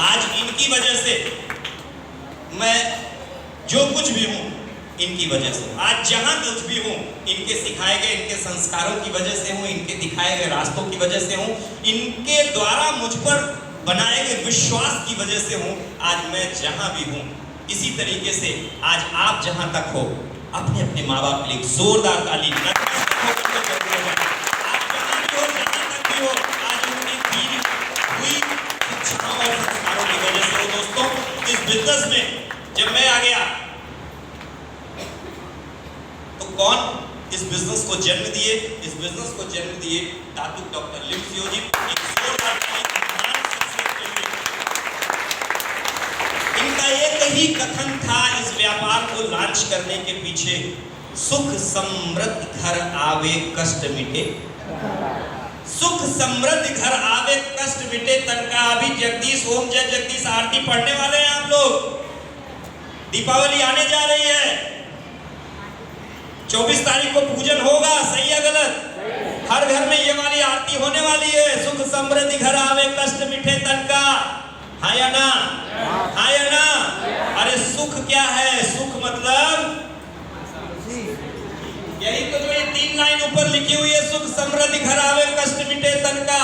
आज इनकी वजह से मैं जो कुछ भी हूँ, इनकी वजह से आज जहां कुछ भी हूँ, इनके सिखाए गए, इनके संस्कारों की वजह से हूँ, इनके दिखाए गए रास्तों की वजह से हूँ, इनके द्वारा मुझ पर बनाए गए विश्वास की वजह से हूँ आज मैं जहां भी हूँ। इसी तरीके से आज आप जहां तक हो, अपने अपने माँ बाप के लिए जोरदार ताली। आप जहां भी हो, जहां तक भी हो, आज उनकी दी हुई शिक्षाओं और संस्कारों की वजह से हो। दोस्तों, इस बिजनेस में जब मैं आ गया तो कौन इस बिजनेस को जन्म दिए? इस बिजनेस को जन्म दिए दातुक डॉक्टर लिमसियो जी। एक जोरदार ताली महान शख्सियत के लिए। इनका एक ही कथन था इस व्यापार को लॉन्च करने के पीछे, सुख समृद्ध घर आवे कष्ट मिटे। सुख समृद्ध घर आवे कष्ट मिटे। तनका अभी जगदीश ओम जय जगदीश आरती पढ़ने वाले हैं आप लोग। दीपावली आने जा रही है, 24 तारीख को पूजन होगा, सही है गलत? हर घर में ये वाली आरती होने वाली है, सुख समृद्धि घर आवे कष्ट मिटे तन का। हाँ या ना? हाँ या ना? अरे सुख क्या है? सुख मतलब यही तो जो ये 3 लाइन ऊपर लिखी हुई है, सुख समृद्धि घर आवे कष्ट मिटे तन का।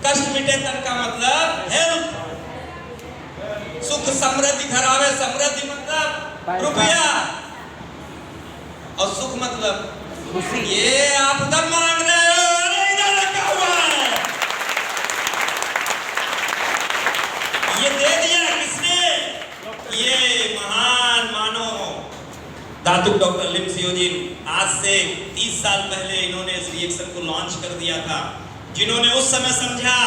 कष्ट मिटे तन का मतलब हेल्थ। सुख समृद्धि घर आवे, समृद्धि मतलब रुपया, और सुख मतलब ये आप उधर मांग रहे हो, अरे इधर रखा हुआ है। ये दे दिया किसने? ये महान मानो दातुक डॉक्टर लिमसियो जी। आज से 30 साल पहले इन्होंने इस रिएक्शन को लॉन्च कर दिया था। जिन्होंने उस समय समझा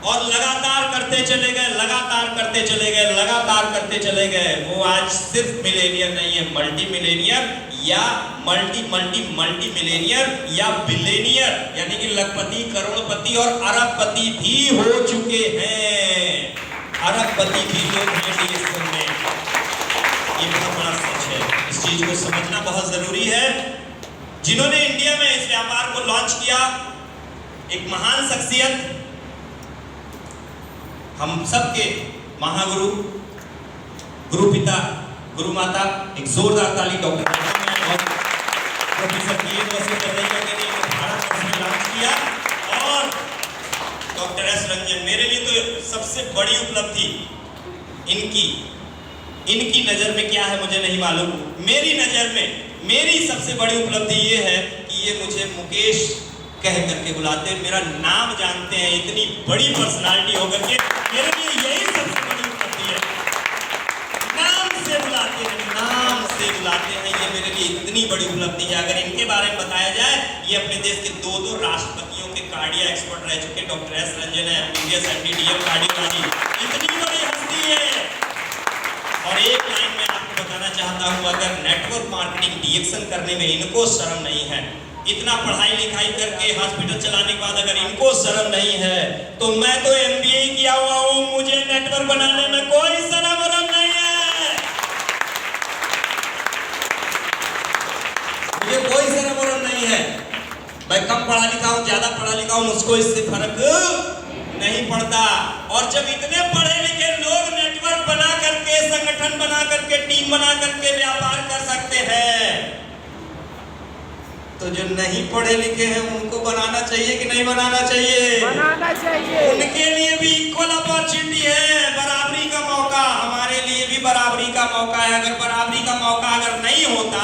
और लगातार करते चले गए, लगातार करते चले गए, लगातार करते चले गए, वो आज सिर्फ मिलेनियर नहीं है, मल्टी मिलेनियर या मल्टी मिलेनियर या बिलेनियर, यानी कि लखपति, करोड़पति और अरबपति भी हो चुके हैं। अरबपति भी लोग हैं डीएसएम में। ये बहुत बड़ा सच है, इस चीज को समझना बहुत जरूरी है। जिन्होंने इंडिया में इस व्यापार को लॉन्च किया, एक महान शख्सियत, हम सबके महागुरु, गुरु पिता, गुरु माता। एक जोरदार ताली डॉक्टर और प्रोफेसर के भारत में लॉन्च किया। और डॉक्टर एस रंजन, मेरे लिए तो सबसे बड़ी उपलब्धि इनकी नजर में क्या है मुझे नहीं मालूम। मेरी नजर में मेरी सबसे बड़ी उपलब्धि ये है कि ये मुझे मुकेश कह करके बुलाते हैं, मेरा नाम जानते हैं। इतनी बड़ी पर्सनालिटी होकर के मेरे लिए यही सबसे बड़ी उपलब्धि है। नाम से बुलाते हैं, नाम से बुलाते हैं, ये मेरे लिए इतनी बड़ी उपलब्धि है। अगर इनके बारे में बताया जाए, ये अपने देश के 2 राष्ट्रपतियों के कार्डिया एक्सपर्ट रह चुके डॉक्टर एस रंजन है, एमबीबीएस एमडी कार्डियोलॉजी। इतनी बड़ी हस्ती है। और एक लाइन में आपको बताना चाहता हूँ, अगर नेटवर्क मार्केटिंग डीएक्शन करने में इनको शर्म नहीं है, इतना पढ़ाई लिखाई करके हॉस्पिटल चलाने के बाद अगर इनको शर्म नहीं है, तो मैं तो एमबीए किया हुआ हूँ, मुझे नेटवर्क बनाने में कोई शर्म नहीं है। मुझे कोई शर्म नहीं है। मैं कम पढ़ा लिखा हूँ, ज्यादा पढ़ा लिखा हूँ, मुझको इससे फर्क नहीं पड़ता। और जब इतने पढ़े लिखे लोग नेटवर्क बना करके, संगठन बना करके, टीम बना करके व्यापार कर सकते हैं, तो जो नहीं पढ़े लिखे हैं उनको बनाना चाहिए कि नहीं बनाना चाहिए? बनाना चाहिए। उनके लिए भी इक्वल अपॉर्चुनिटी है, बराबरी का मौका। हमारे लिए भी बराबरी का मौका है। अगर बराबरी का मौका अगर नहीं होता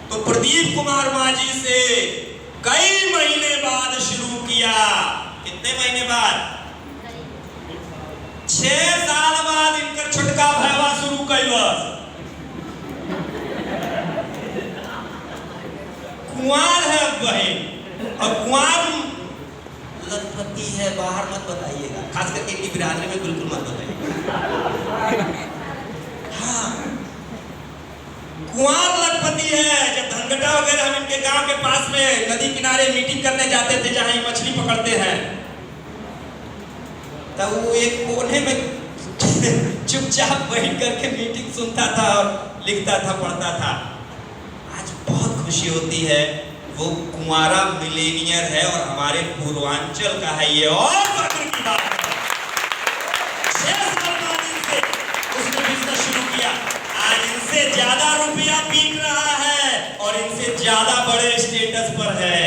तो प्रदीप कुमार माझी से कई महीने बाद शुरू किया। कितने महीने बाद? 6 साल बाद इनकर छुटका भयवा शुरू कैलस। कुंवार है बहन, और कुंवार लखपति है, बाहर मत बताइएगा, खास करके इनकी बिरादरी में बिल्कुल मत बताइएगा। हाँ, कुंवार लखपति है। जब धनगटा वगैरह हम इनके गांव के पास में नदी किनारे मीटिंग करने जाते थे, जहां मछली पकड़ते हैं, तब वो एक कोने में चुपचाप बैठ करके मीटिंग सुनता था और लिखता था, पढ़ता था। आज बहुत खुशी होती है, वो कुंवारा मिलेनियर है और हमारे पूर्वांचल का है ये, और फख्र की बात है। ज्यादा रुपया बिक रहा है और इनसे ज्यादा बड़े स्टेटस पर है।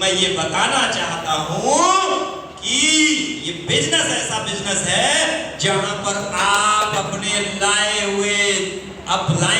मैं ये बताना चाहता हूं कि ये बिजनेस ऐसा बिजनेस है जहां पर आप अपने लाए हुए अपलाइन